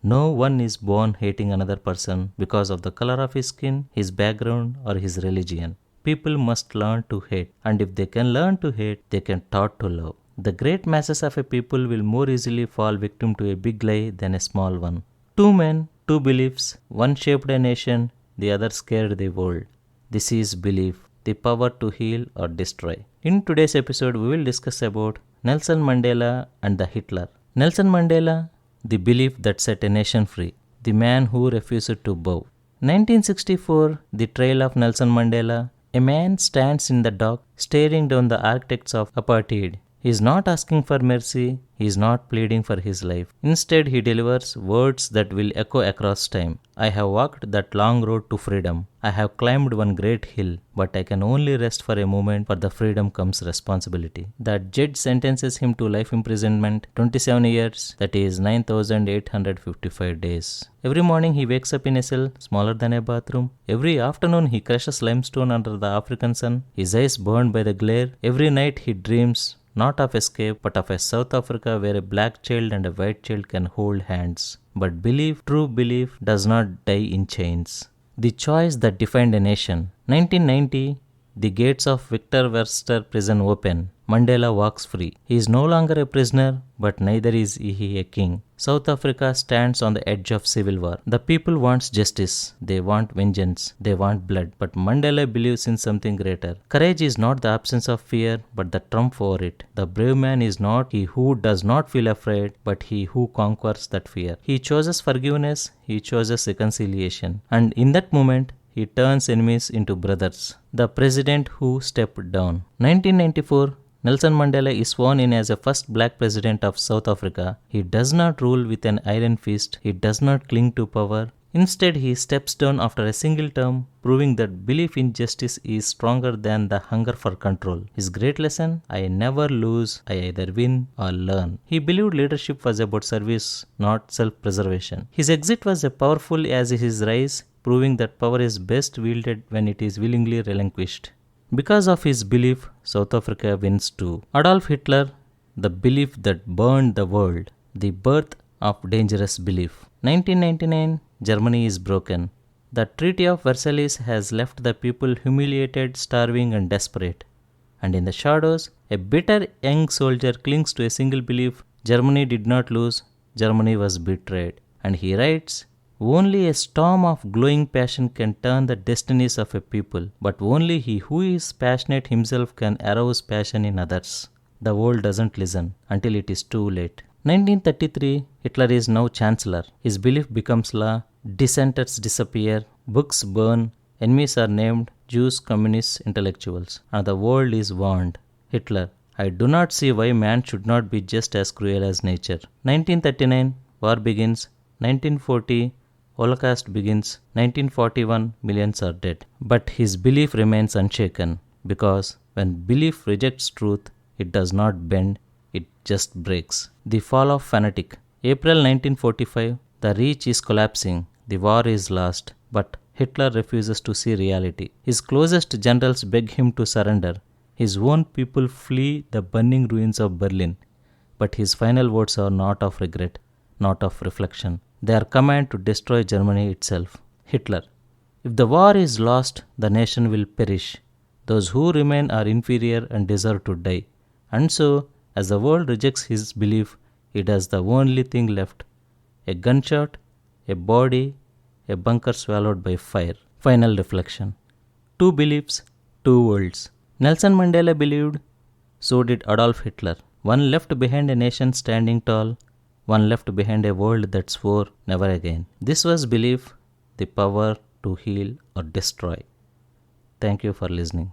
No one is born hating another person because of the color of his skin, his background, or his religion. People must learn to hate, and if they can learn to hate, they can taught to love. The great masses of a people will more easily fall victim to a big lie than a small one. Two men, two beliefs, one shaped a nation, the other scared the world. This is belief, the power to heal or destroy. In today's episode, we will discuss about Nelson Mandela and the Hitler. Nelson Mandela, the belief that set a nation free, the man who refused to bow. 1964, the trial of Nelson Mandela. A man stands in the dock staring down the architects of apartheid. He is not asking for mercy, he is not pleading for his life. Instead, he delivers words that will echo across time. I have walked that long road to freedom. I have climbed one great hill, but I can only rest for a moment, for the freedom comes responsibility. The judge sentences him to life imprisonment, 27 years, that is 9,855 days. Every morning he wakes up in a cell smaller than a bathroom. Every afternoon he crushes limestone under the African sun, his eyes burned by the glare. Every night he dreams not of escape, but of a South Africa where a black child and a white child can hold hands. But belief, true belief, does not die in chains. The choice that defined a nation. 1990, the gates of Victor Verster prison open. Mandela walks free. He is no longer a prisoner, but neither is he a king. South Africa stands on the edge of civil war. The people want justice. They want vengeance. They want blood. But Mandela believes in something greater. Courage is not the absence of fear, but the trump over it. The brave man is not he who does not feel afraid, but he who conquers that fear. He chooses forgiveness. He chooses reconciliation. And in that moment, he turns enemies into brothers. The president who stepped down. 1994, Nelson Mandela is sworn in as the first black president of South Africa. He does not rule with an iron fist. He does not cling to power. Instead, he steps down after a single term, proving that belief in justice is stronger than the hunger for control. His great lesson: I never lose, I either win or learn. He believed leadership was about service, not self-preservation. His exit was as powerful as his rise, proving that power is best wielded when it is willingly relinquished. Because of his belief, South Africa wins too. Adolf Hitler, the belief that burned the world, the birth of dangerous belief. 1999, Germany is broken. The Treaty of Versailles has left the people humiliated, starving and desperate. And in the shadows, a bitter young soldier clings to a single belief: Germany did not lose, Germany was betrayed. And he writes, only a storm of glowing passion can turn the destinies of a people, but only he who is passionate himself can arouse passion in others. The world doesn't listen until it is too late. 1933, Hitler is now chancellor. His belief becomes law, dissenters disappear, books burn, enemies are named, Jews, communists, intellectuals, and the world is warned. Hitler: I do not see why man should not be just as cruel as nature. 1939, war begins. 1940, Holocaust begins. 1941, millions are dead. But his belief remains unshaken, because when belief rejects truth, it does not bend, it just breaks. The fall of fanatic. April 1945, the reach is collapsing, the war is lost, but Hitler refuses to see reality. His closest generals beg him to surrender. His own people flee the burning ruins of Berlin. But his final words are not of regret, not of reflection. They are command to destroy Germany itself. Hitler: if the war is lost, the nation will perish. Those who remain are inferior and deserve to die. And so, as the world rejects his belief, it has the only thing left: a gunshot, a body, a bunker swallowed by fire. Final reflection. Two beliefs, two worlds. Nelson Mandela believed, so did Adolf Hitler. One left behind a nation standing tall, one left behind a world that swore never again. This was belief, the power to heal or destroy. Thank you for listening.